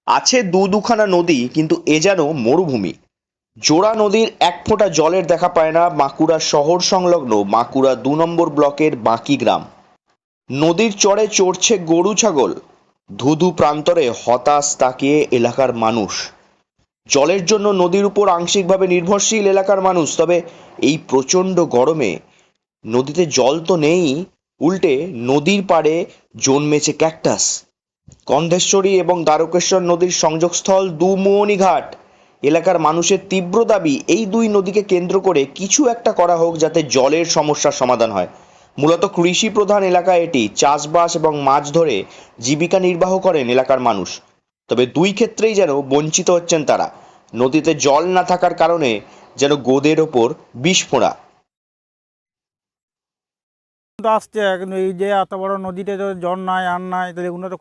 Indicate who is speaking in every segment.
Speaker 1: আছে দুখানা নদী, কিন্তু এ যেন মরুভূমি। জোড়া নদীর এক ফোঁটা জলের দেখা পায় না বাঁকুড়া শহর সংলগ্ন বাঁকুড়া ২ নম্বর ব্লকের বাঁকি গ্রাম। নদীর চরে চড়ছে গরু ছাগল। ধুধু প্রান্তরে হতাশ তাকিয়ে এলাকার মানুষ। জলের জন্য নদীর উপর আংশিকভাবে নির্ভরশীল এলাকার মানুষ। তবে এই প্রচণ্ড গরমে নদীতে জল তো নেই, উল্টে নদীর পাড়ে জন্মেছে ক্যাকটাস। গন্ধেশ্বরী এবং দ্বারকেশ্বর নদীর সংযোগস্থল দুমুহনী ঘাট এলাকার মানুষের তীব্র দাবি, এই দুই নদীকে কেন্দ্র করে কিছু একটা করা হোক যাতে জলের সমস্যার সমাধান হয়। মূলত কৃষি প্রধান এলাকা এটি। চাষবাস এবং মাছ ধরে জীবিকা নির্বাহ করেন এলাকার মানুষ। তবে দুই ক্ষেত্রেই যেন বঞ্চিত হচ্ছেন তারা। নদীতে জল না থাকার কারণে যেন গোদের ওপর বিস্ফোরা।
Speaker 2: তো আসছে কিন্তু এই যে এত বড় নদীতে তো জল নাই আর নাই, তো এগুলো তো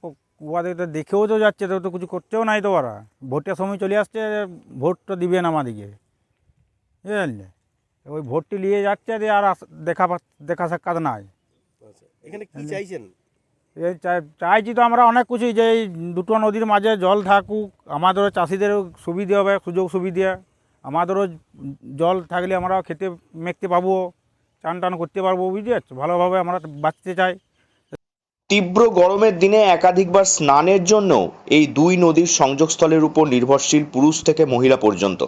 Speaker 2: ওদের তো দেখেও তো যাচ্ছে, তো কিছু করতেও নাই তো ওরা। ভোটের সময় চলে আসছে, ভোট তো দিবে না আমাদিকে, বুঝলে। ওই ভোটটি নিয়ে যাচ্ছে যে আর দেখা সাক্ষাৎ নাই।
Speaker 3: এখানে কি চাইছেন?
Speaker 2: এই চাইছি তো আমরা অনেক কিছুই, যে এই দুটো নদীর মাঝে জল থাকুক, আমাদেরও চাষিদেরও সুবিধে হবে, সুযোগ সুবিধা। আমাদেরও জল থাকলে আমরাও খেতে মেখতে পাবো, চান টান করতে পারবো, বুঝতে পারছো, ভালোভাবে আমরা বাঁচতে চাই।
Speaker 1: তীব্র গরমের দিনে একাধিকবার স্নানের জন্য এই দুই নদীর সংযোগস্থলের উপর নির্ভরশীল পুরুষ থেকে মহিলা পর্যন্ত।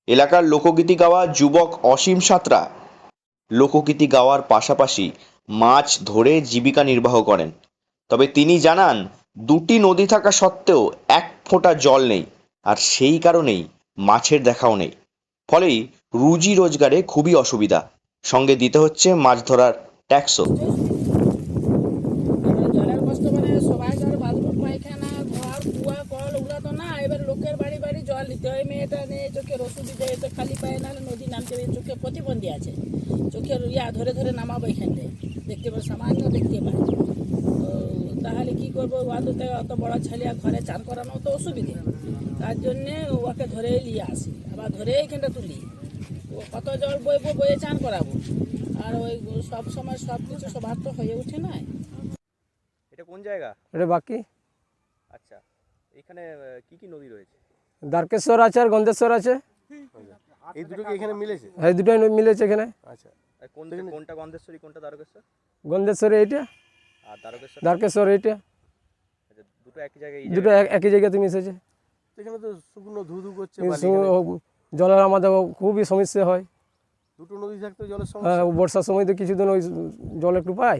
Speaker 1: এলাকার লোকগীতি গাওয়া যুবক অসীম সাঁতরা লোকগীতি গাওয়ার পাশাপাশি মাছ ধরে জীবিকা নির্বাহ করেন। তবে তিনি জানান, দুটি নদী থাকা সত্ত্বেও এক ফোঁটা জল নেই, আর সেই কারণেই মাছের দেখাও নেই। ফলেই রুজি রোজগারে খুবই অসুবিধা, সঙ্গে দিতে হচ্ছে মাছ ধরার ট্যাক্সও।
Speaker 4: জলের কষ্ট মানে সবাই যার বাথরুম পায়খানা ঘর কুয়া কল ওগুলো তো না, এবার লোকের বাড়ি বাড়ি জল দিতে হয়। মেয়েটা নিয়ে চোখের অসুবিধা এসে খালি পায়ে নাহলে নদী নামতে হবে, চোখে প্রতিবন্ধী আছে, চোখের ধরে ধরে নামাবো এখান থেকে, দেখতে পাই সামান্য দেখতে পাই। তো তাহলে কী করবো, ওয়াদতে অত বড় ছেলে ঘরে চান করানো তো অসুবিধে, তার জন্যে ওকে ধরে নিয়ে আসি, আবার ধরে এখানটা তুলি। ও কত জল বইবো, বয়ে চান করাবো, আর ওই সব সময় সব কিছু সবার তো হয়ে ওঠে না।
Speaker 3: এটা কোন জায়গা?
Speaker 5: এটা বাকি
Speaker 3: আচ্ছা, এখানে কি কি নদী রয়েছে?
Speaker 5: দ্বারকেশ্বর আছে আর গন্ধেশ্বর আছে।
Speaker 3: এই দুটো কি এখানে মিলেছে?
Speaker 5: এই দুটোই মিলেছে এখানে।
Speaker 3: আচ্ছা, কোনটা গন্ধেশ্বরী, কোনটা দ্বারকেশ্বর?
Speaker 5: গন্ধেশ্বর এইটা,
Speaker 3: আর দ্বারকেশ্বর?
Speaker 5: দ্বারকেশ্বর এইটা,
Speaker 3: আচ্ছা, দুটো একই জায়গায়?
Speaker 5: দুটো একই জায়গাতে মিশেছে।
Speaker 3: এখানে তো শুকনো ধুধু করছে,
Speaker 5: জলের আমাদের খুবই সমস্যা হয়।
Speaker 3: দুটো নদী থাকতে জলের
Speaker 5: হ্যাঁ,
Speaker 3: সমস্যা।
Speaker 5: বর্ষার সময় তো কিছুদিন ওই জল একটু পাই,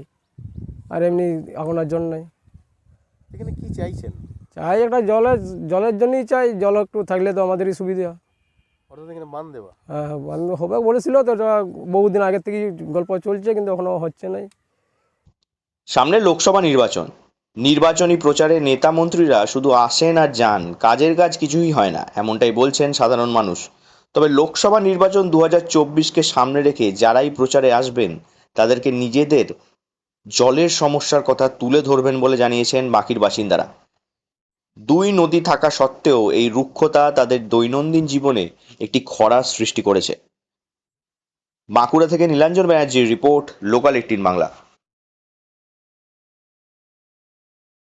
Speaker 5: আর এমনি এখন আর জল নেই।
Speaker 3: এখানে কি চাইছেন?
Speaker 5: চাই একটা জলের জন্যই চাই, জল একটু থাকলে তো আমাদেরই সুবিধা।
Speaker 3: অর্থাৎ এখানে বাঁধ দেওয়া?
Speaker 5: হ্যাঁ, হবে বলেছিল তো, এটা বহুদিন আগের থেকেই গল্প চলছে, কিন্তু এখনো হচ্ছে নাই।
Speaker 1: সামনে লোকসভা নির্বাচন। নির্বাচনী প্রচারে নেতা মন্ত্রীরা শুধু আসেন আর যান, কাজের কাজ কিছুই হয় না, এমনটাই বলছেন সাধারণ মানুষ। তবে লোকসভা নির্বাচন ২০২৪কে সামনে রেখে যারাই প্রচারে আসবেন, তাদেরকে নিজেদের জলের সমস্যার কথা তুলে ধরবেন বলে জানিয়েছেন বাকির বাসিন্দারা। দুই নদী থাকা সত্ত্বেও এই রুক্ষতা তাদের দৈনন্দিন জীবনে একটি খরার সৃষ্টি করেছে। বাঁকুড়া থেকে নীলাঞ্জন ব্যানার্জির রিপোর্ট, লোকাল ১৮ বাংলা।